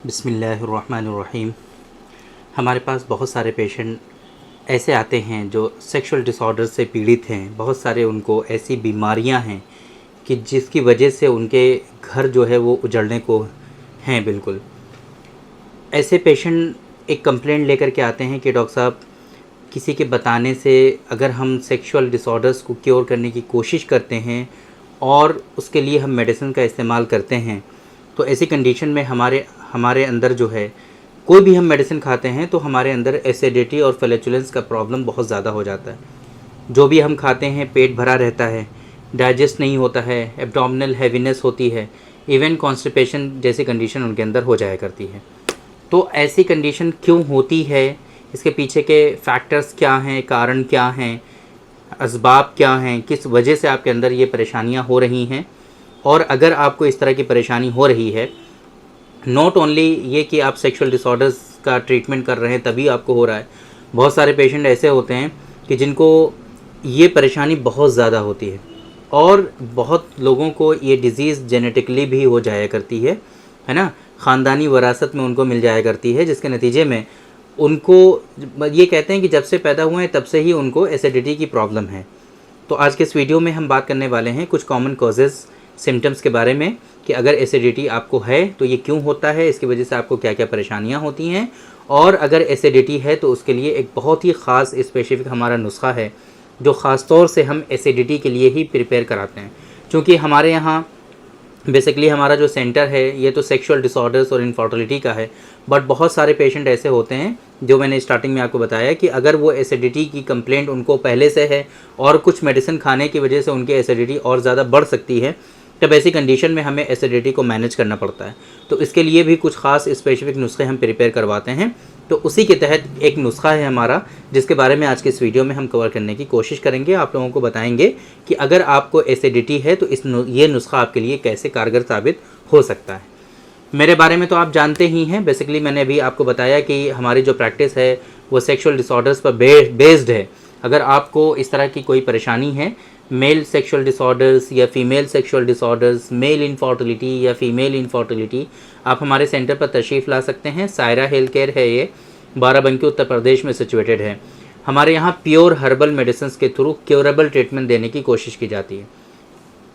बिस्मिल्लाहिर्रहमानिर्रहीम। हमारे पास बहुत सारे पेशेंट ऐसे आते हैं जो सेक्सुअल डिसऑर्डर से पीड़ित हैं। बहुत सारे उनको ऐसी बीमारियां हैं कि जिसकी वजह से उनके घर जो है वो उजड़ने को हैं बिल्कुल। ऐसे पेशेंट एक कंप्लेंट लेकर के आते हैं कि डॉक्टर साहब, किसी के बताने से अगर हम सेक्सुअल डिसऑर्डर्स को क्योर करने की कोशिश करते हैं और उसके लिए हम मेडिसिन का इस्तेमाल करते हैं, तो ऐसी कंडीशन में हमारे अंदर जो है कोई भी हम मेडिसिन खाते हैं तो हमारे अंदर एसिडिटी और फ्लैचुलेंस का प्रॉब्लम बहुत ज़्यादा हो जाता है। जो भी हम खाते हैं पेट भरा रहता है, डाइजेस्ट नहीं होता है, एब्डोमिनल हैवीनेस होती है, इवन कॉन्स्टिपेशन जैसी कंडीशन उनके अंदर हो जाया करती है। तो ऐसी कंडीशन क्यों होती है, इसके पीछे के फैक्टर्स क्या हैं, कारण क्या हैं, असबाब क्या हैं, किस वजह से आपके अंदर ये परेशानियां हो रही हैं। और अगर आपको इस तरह की परेशानी हो रही है, नॉट ओनली ये कि आप सेक्सुअल डिसऑर्डर्स का ट्रीटमेंट कर रहे हैं तभी आपको हो रहा है, बहुत सारे पेशेंट ऐसे होते हैं कि जिनको ये परेशानी बहुत ज़्यादा होती है और बहुत लोगों को ये डिज़ीज़ जेनेटिकली भी हो जाया करती है ना, ख़ानदानी वरासत में उनको मिल जाया करती है, जिसके नतीजे में उनको ये कहते हैं कि जब से पैदा हुए हैं तब से ही उनको एसिडिटी की प्रॉब्लम है। तो आज के इस वीडियो में हम बात करने वाले हैं कुछ कॉमन कॉजेज़, सिम्टम्स के बारे में कि अगर एसिडिटी आपको है तो ये क्यों होता है, इसकी वजह से आपको क्या क्या परेशानियां होती हैं, और अगर एसिडिटी है तो उसके लिए एक बहुत ही ख़ास स्पेसिफिक हमारा नुस्खा है जो ख़ास तौर से हम एसिडिटी के लिए ही प्रिपेयर कराते हैं। क्योंकि हमारे यहाँ बेसिकली हमारा जो सेंटर है ये तो सेक्सुअल डिसऑर्डर्स और इनफर्टिलिटी का है, बट बहुत सारे पेशेंट ऐसे होते हैं जो मैंने स्टार्टिंग में आपको बताया कि अगर वो एसिडिटी की कंप्लेंट उनको पहले से है और कुछ मेडिसिन खाने की वजह से उनकी एसिडिटी और ज़्यादा बढ़ सकती है, तब ऐसी कंडीशन में हमें एसिडिटी को मैनेज करना पड़ता है। तो इसके लिए भी कुछ ख़ास स्पेसिफिक नुस्खे हम प्रिपेयर करवाते हैं। तो उसी के तहत एक नुस्खा है हमारा जिसके बारे में आज के इस वीडियो में हम कवर करने की कोशिश करेंगे। आप लोगों को बताएंगे कि अगर आपको एसिडिटी है तो ये नुस्खा आपके लिए कैसे कारगर साबित हो सकता है। मेरे बारे में तो आप जानते ही हैं, बेसिकली मैंने अभी आपको बताया कि हमारी जो प्रैक्टिस है वो सेक्सुअल डिसऑर्डर्स पर बेस्ड है। अगर आपको इस तरह की कोई परेशानी है, मेल सेक्सुअल डिसऑर्डर्स या female sexual disorders, male infertility या फीमेल इनफर्टिलिटी, आप हमारे सेंटर पर तशरीफ़ ला सकते हैं। सायरा हेल्थ केयर है, ये बाराबंकी उत्तर प्रदेश में सिचुएटेड है। हमारे यहाँ प्योर हर्बल मेडिसिन के थ्रू क्योरेबल ट्रीटमेंट देने की कोशिश की जाती है।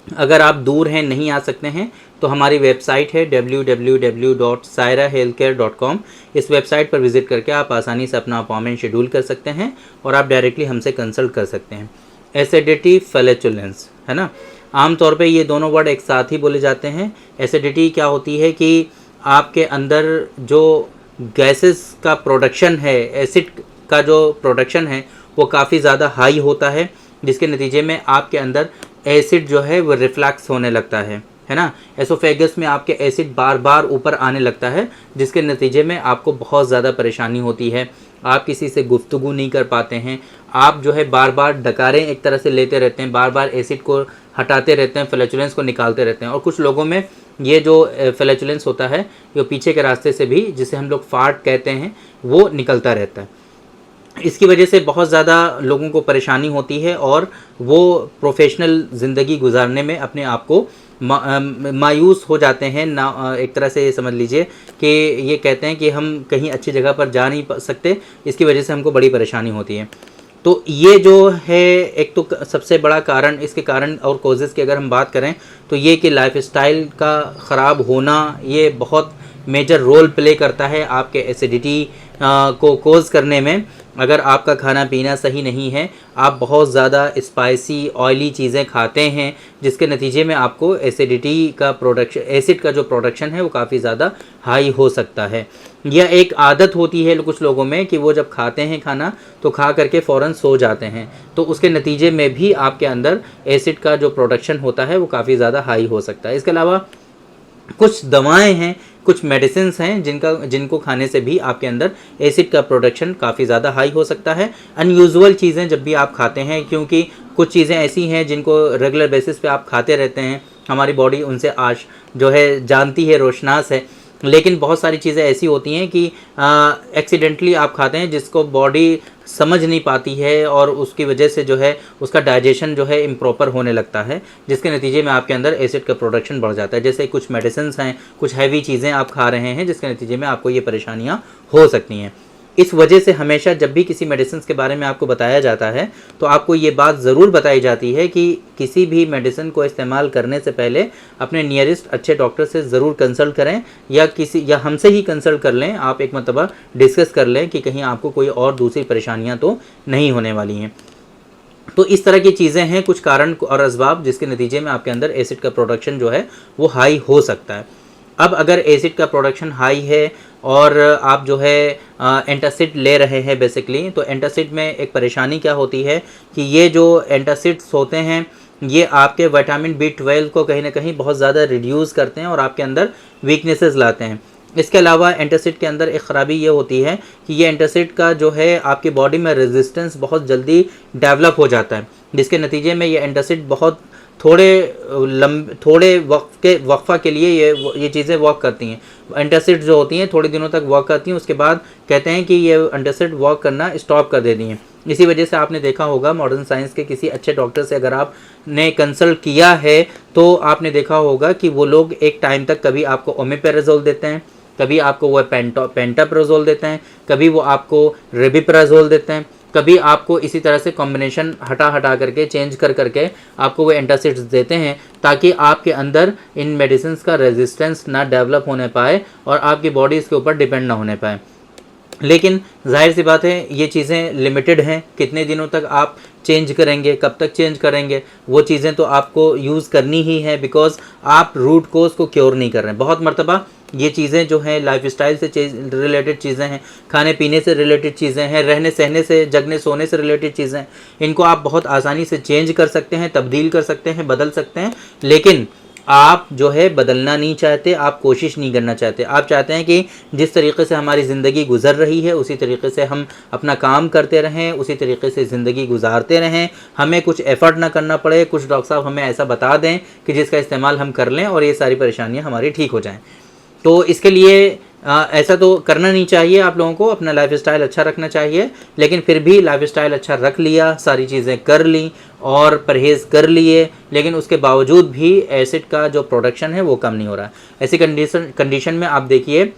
अगर आप दूर हैं, नहीं आ सकते हैं, तो हमारी वेबसाइट है www.sairahealthcare.com। इस वेबसाइट पर विज़िट करके आप आसानी से अपना अपॉइंटमेंट शेड्यूल कर सकते हैं और आप डायरेक्टली हमसे कंसल्ट कर सकते हैं। एसिडिटी, फ्लैचुलेंस, है ना, आमतौर पे ये दोनों वर्ड एक साथ ही बोले जाते हैं। एसिडिटी क्या होती है कि आपके अंदर जो गैसेस का प्रोडक्शन है, एसिड का जो प्रोडक्शन है वो काफ़ी ज़्यादा हाई होता है, जिसके नतीजे में आपके अंदर एसिड जो है वो रिफ्लैक्स होने लगता है ना। एसोफेगस में आपके एसिड बार बार ऊपर आने लगता है, जिसके नतीजे में आपको बहुत ज़्यादा परेशानी होती है। आप किसी से गुफ्तगू नहीं कर पाते हैं, आप जो है बार बार डकारें एक तरह से लेते रहते हैं, बार बार एसिड को हटाते रहते हैं, फ्लैचुलेंस को निकालते रहते हैं। और कुछ लोगों में ये जो फ्लैचुलेंस होता है ये पीछे के रास्ते से भी, जिसे हम लोग फार्ट कहते हैं, वो निकलता रहता है। इसकी वजह से बहुत ज़्यादा लोगों को परेशानी होती है और वो प्रोफेशनल ज़िंदगी गुजारने में अपने आप को मायूस हो जाते हैं ना। एक तरह से समझ लीजिए कि ये कहते हैं कि हम कहीं अच्छी जगह पर जा नहीं सकते, इसकी वजह से हमको बड़ी परेशानी होती है। तो ये जो है एक तो सबसे बड़ा कारण, इसके कारण और कॉजेज़ की अगर हम बात करें तो ये कि लाइफस्टाइल का ख़राब होना ये बहुत मेजर रोल प्ले करता है आपके एसिडिटी को कोज़ करने में। अगर आपका खाना पीना सही नहीं है, आप बहुत ज़्यादा स्पाइसी ऑयली चीज़ें खाते हैं, जिसके नतीजे में आपको एसिडिटी का प्रोडक्शन, एसिड का जो प्रोडक्शन है वो काफ़ी ज़्यादा हाई हो सकता है। यह एक आदत होती है कुछ लोगों में कि वो जब खाते हैं खाना तो खा करके फ़ौरन सो जाते हैं, तो उसके नतीजे में भी आपके अंदर एसिड का जो प्रोडक्शन होता है वो काफ़ी ज़्यादा हाई हो सकता है। इसके अलावा कुछ दवाएं हैं, कुछ मेडिसिन्स हैं जिनको खाने से भी आपके अंदर एसिड का प्रोडक्शन काफ़ी ज़्यादा हाई हो सकता है। अनयूजुअल चीज़ें जब भी आप खाते हैं, क्योंकि कुछ चीज़ें ऐसी हैं जिनको रेगुलर बेसिस पे आप खाते रहते हैं, हमारी बॉडी उनसे आज जो है जानती है, रोशनास है, लेकिन बहुत सारी चीज़ें ऐसी होती हैं कि एक्सीडेंटली आप खाते हैं जिसको बॉडी समझ नहीं पाती है और उसकी वजह से जो है उसका डाइजेशन जो है इम्प्रॉपर होने लगता है, जिसके नतीजे में आपके अंदर एसिड का प्रोडक्शन बढ़ जाता है। जैसे कुछ मेडिसिन्स हैं, कुछ हैवी चीज़ें आप खा रहे हैं, जिसके नतीजे में आपको ये परेशानियाँ हो सकती हैं। इस वजह से हमेशा जब भी किसी मेडिसिन के बारे में आपको बताया जाता है तो आपको ये बात ज़रूर बताई जाती है कि किसी भी मेडिसिन को इस्तेमाल करने से पहले अपने नियरेस्ट अच्छे डॉक्टर से ज़रूर कंसल्ट करें, या हमसे ही कंसल्ट कर लें। आप एक मरतबा डिस्कस कर लें कि कहीं आपको कोई और दूसरी परेशानियाँ तो नहीं होने वाली हैं। तो इस तरह की चीज़ें हैं, कुछ कारण और असबाब जिसके नतीजे में आपके अंदर एसिड का प्रोडक्शन जो है वो हाई हो सकता है। अब अगर एसिड का प्रोडक्शन हाई है और आप जो है एंटासिड ले रहे हैं बेसिकली, तो एंटासिड में एक परेशानी क्या होती है कि ये जो एंटासिड्स होते हैं ये आपके विटामिन B12 को कहीं ना कहीं बहुत ज़्यादा रिड्यूस करते हैं और आपके अंदर वीकनेसेस लाते हैं। इसके अलावा एंटासिड के अंदर एक ख़राबी ये होती है कि ये एंटासिड का जो है आपकी बॉडी में रेजिस्टेंस बहुत जल्दी डेवलप हो जाता है, जिसके नतीजे में ये एंटासिड बहुत थोड़े वक्फा के लिए ये चीज़ें वर्क करती हैं। एंटासिड जो होती हैं थोड़े दिनों तक वर्क करती हैं, उसके बाद कहते हैं कि ये एंटासिड वर्क करना स्टॉप कर देती हैं। इसी वजह से आपने देखा होगा मॉडर्न साइंस के किसी अच्छे डॉक्टर से अगर आपने कंसल्ट किया है तो आपने देखा होगा कि वो लोग एक टाइम तक कभी आपको ओमेपेराजोल देते हैं, कभी आपको वो पेंटाप्राजोल देते हैं, कभी वो आपको रेबिप्राजोल देते हैं, कभी आपको इसी तरह से कॉम्बिनेशन हटा करके चेंज करके आपको वो एंटासिड्स देते हैं ताकि आपके अंदर इन मेडिसिन का रेजिस्टेंस ना डेवलप होने पाए और आपकी बॉडी इसके ऊपर डिपेंड ना होने पाए। लेकिन जाहिर सी बात है ये चीज़ें लिमिटेड हैं, कितने दिनों तक आप चेंज करेंगे, कब तक चेंज करेंगे, वो चीज़ें तो आपको यूज़ करनी ही है, बिकॉज आप रूट कोज को क्योर नहीं कर रहे हैं। बहुत मरतबा ये चीज़ें जो हैं लाइफस्टाइल से रिलेटेड चीज़ें हैं, खाने पीने से रिलेटेड चीज़ें हैं, रहने सहने से, जगने सोने से रिलेटेड चीज़ें हैं, इनको आप बहुत आसानी से चेंज कर सकते हैं, तब्दील कर सकते हैं, बदल सकते हैं। लेकिन आप जो है बदलना नहीं चाहते, आप कोशिश नहीं करना चाहते। आप चाहते हैं कि जिस तरीके से हमारी ज़िंदगी गुजर रही है उसी तरीके से हम अपना काम करते रहें, उसी तरीके से ज़िंदगी गुजारते रहें, हमें कुछ एफ़र्ट ना करना पड़े, कुछ डॉक्टर साहब हमें ऐसा बता दें कि जिसका इस्तेमाल हम कर लें और ये सारी परेशानियाँ हमारी ठीक हो जाएँ। तो इसके लिए ऐसा तो करना नहीं चाहिए। आप लोगों को अपना लाइफस्टाइल अच्छा रखना चाहिए, लेकिन फिर भी लाइफस्टाइल अच्छा रख लिया, सारी चीज़ें कर ली और परहेज़ कर लिए, लेकिन उसके बावजूद भी एसिड का जो प्रोडक्शन है वो कम नहीं हो रहा। ऐसी कंडीशन में आप देखिए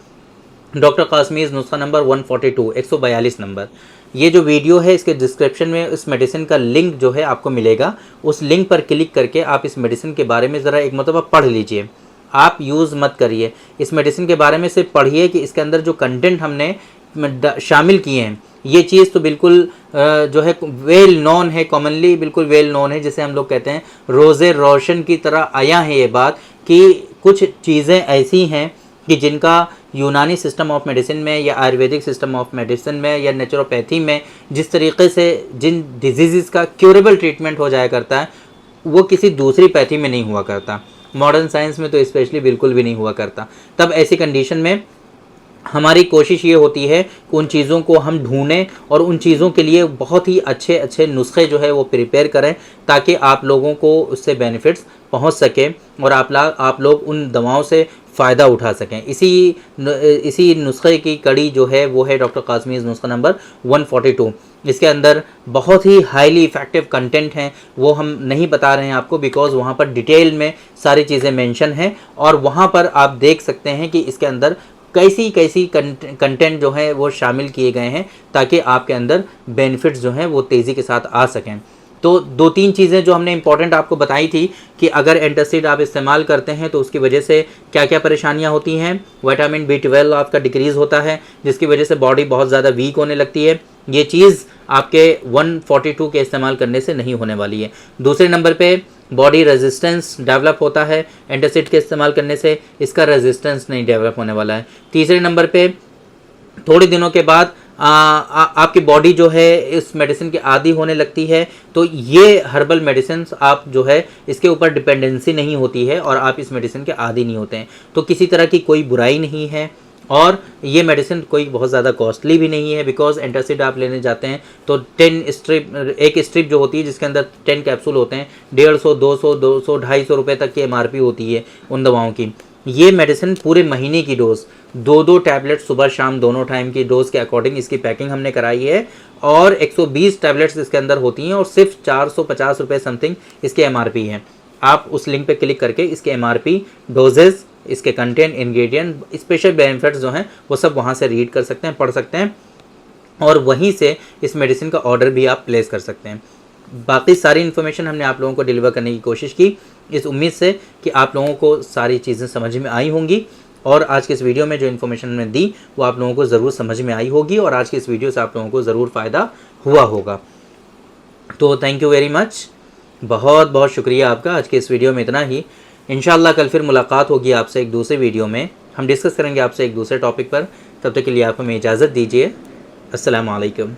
डॉक्टर कासमीज़ नुस्खा नंबर 142 142 नंबर, ये जो वीडियो है इसके डिस्क्रिप्शन में इस मेडिसिन का लिंक जो है आपको मिलेगा। उस लिंक पर क्लिक करके आप इस मेडिसिन के बारे में ज़रा एक मरतबा पढ़ लीजिए। आप यूज़ मत करिए, इस मेडिसिन के बारे में सिर्फ पढ़िए कि इसके अंदर जो कंटेंट हमने शामिल किए हैं ये चीज़ तो बिल्कुल जो है वेल नोन है, कॉमनली बिल्कुल वेल नोन है, जिसे हम लोग कहते हैं रोज़े रोशन की तरह आया है ये बात कि कुछ चीज़ें ऐसी हैं कि जिनका यूनानी सिस्टम ऑफ मेडिसिन में या आयुर्वेदिक सिस्टम ऑफ मेडिसिन में या नेचुरोपैथी में जिस तरीके से जिन डिजीज़ का क्यूरेबल ट्रीटमेंट हो जाया करता है वो किसी दूसरी पैथी में नहीं हुआ करता, मॉडर्न साइंस में तो स्पेशली बिल्कुल भी नहीं हुआ करता। तब ऐसी कंडीशन में हमारी कोशिश ये होती है कि उन चीज़ों को हम ढूंढें और उन चीज़ों के लिए बहुत ही अच्छे अच्छे नुस्खे जो है वो प्रिपेयर करें ताकि आप लोगों को उससे बेनिफिट्स पहुंच सके और आप लोग उन दवाओं से फ़ायदा उठा सकें। इसी नुस्खे की कड़ी जो है वो है डॉक्टर कासमीज़ नुस्खा नंबर 142। इसके अंदर बहुत ही हाईली इफ़ेक्टिव कंटेंट हैं, वो हम नहीं बता रहे हैं आपको बिकॉज़ वहाँ पर डिटेल में सारी चीज़ें मेंशन हैं और वहाँ पर आप देख सकते हैं कि इसके अंदर कैसी कंटेंट जो है वो शामिल किए गए हैं ताकि आपके अंदर बेनिफिट्स जो हैं वो तेज़ी के साथ आ सकें। तो 2-3 चीज़ें जो हमने इंपॉर्टेंट आपको बताई थी कि अगर एंटासिड आप इस्तेमाल करते हैं तो उसकी वजह से क्या क्या परेशानियां होती हैं। विटामिन B12 आपका डिक्रीज़ होता है जिसकी वजह से बॉडी बहुत ज़्यादा वीक होने लगती है। ये चीज़ आपके 142 के इस्तेमाल करने से नहीं होने वाली है। दूसरे नंबर पे बॉडी रेजिस्टेंस डेवलप होता है एंटासिड के इस्तेमाल करने से, इसका रेजिस्टेंस नहीं डेवलप होने वाला है। तीसरे नंबर पे थोड़े दिनों के बाद आपकी बॉडी जो है इस मेडिसिन के आदी होने लगती है, तो ये हर्बल मेडिसिन आप जो है इसके ऊपर डिपेंडेंसी नहीं होती है और आप इस मेडिसिन के आदी नहीं होते हैं। तो किसी तरह की कोई बुराई नहीं है और ये मेडिसिन कोई बहुत ज़्यादा कॉस्टली भी नहीं है बिकॉज एंटासिड आप लेने जाते हैं तो 10 स्ट्रिप, एक स्ट्रिप जो होती है जिसके अंदर 10 कैप्सूल होते हैं, 150, 200, 200, 250 रुपये तक की MRP होती है उन दवाओं की। ये मेडिसिन पूरे महीने की डोज, 2-2 टैबलेट सुबह शाम दोनों टाइम की डोज के अकॉर्डिंग इसकी पैकिंग हमने कराई है, और 120 टैबलेट्स इसके अंदर होती हैं, और सिर्फ 450 रुपये समथिंग इसके एमआरपी है। आप उस लिंक पे क्लिक करके इसके एमआरपी, डोजेस, इसके कंटेंट, इंग्रेडिएंट, स्पेशल बेनिफिट्स जो हैं वो सब वहाँ से रीड कर सकते हैं, पढ़ सकते हैं, और वहीं से इस मेडिसिन का ऑर्डर भी आप प्लेस कर सकते हैं। बाकी सारी इन्फॉर्मेशन हमने आप लोगों को डिलीवर करने की कोशिश की, इस उम्मीद से कि आप लोगों को सारी चीज़ें समझ में आई होंगी, और आज के इस वीडियो में जो इन्फॉर्मेशन हमने दी वो आप लोगों को ज़रूर समझ में आई होगी, और आज के इस वीडियो से आप लोगों को ज़रूर फ़ायदा हुआ होगा। तो थैंक यू वेरी मच, बहुत बहुत शुक्रिया आपका। आज के इस वीडियो में इतना ही। इंशाल्लाह कल फिर मुलाकात होगी आपसे एक दूसरे वीडियो में, हम डिस्कस करेंगे आपसे एक दूसरे टॉपिक पर। तब तक के लिए आप हमें इजाज़त दीजिए। अस्सलाम वालेकुम।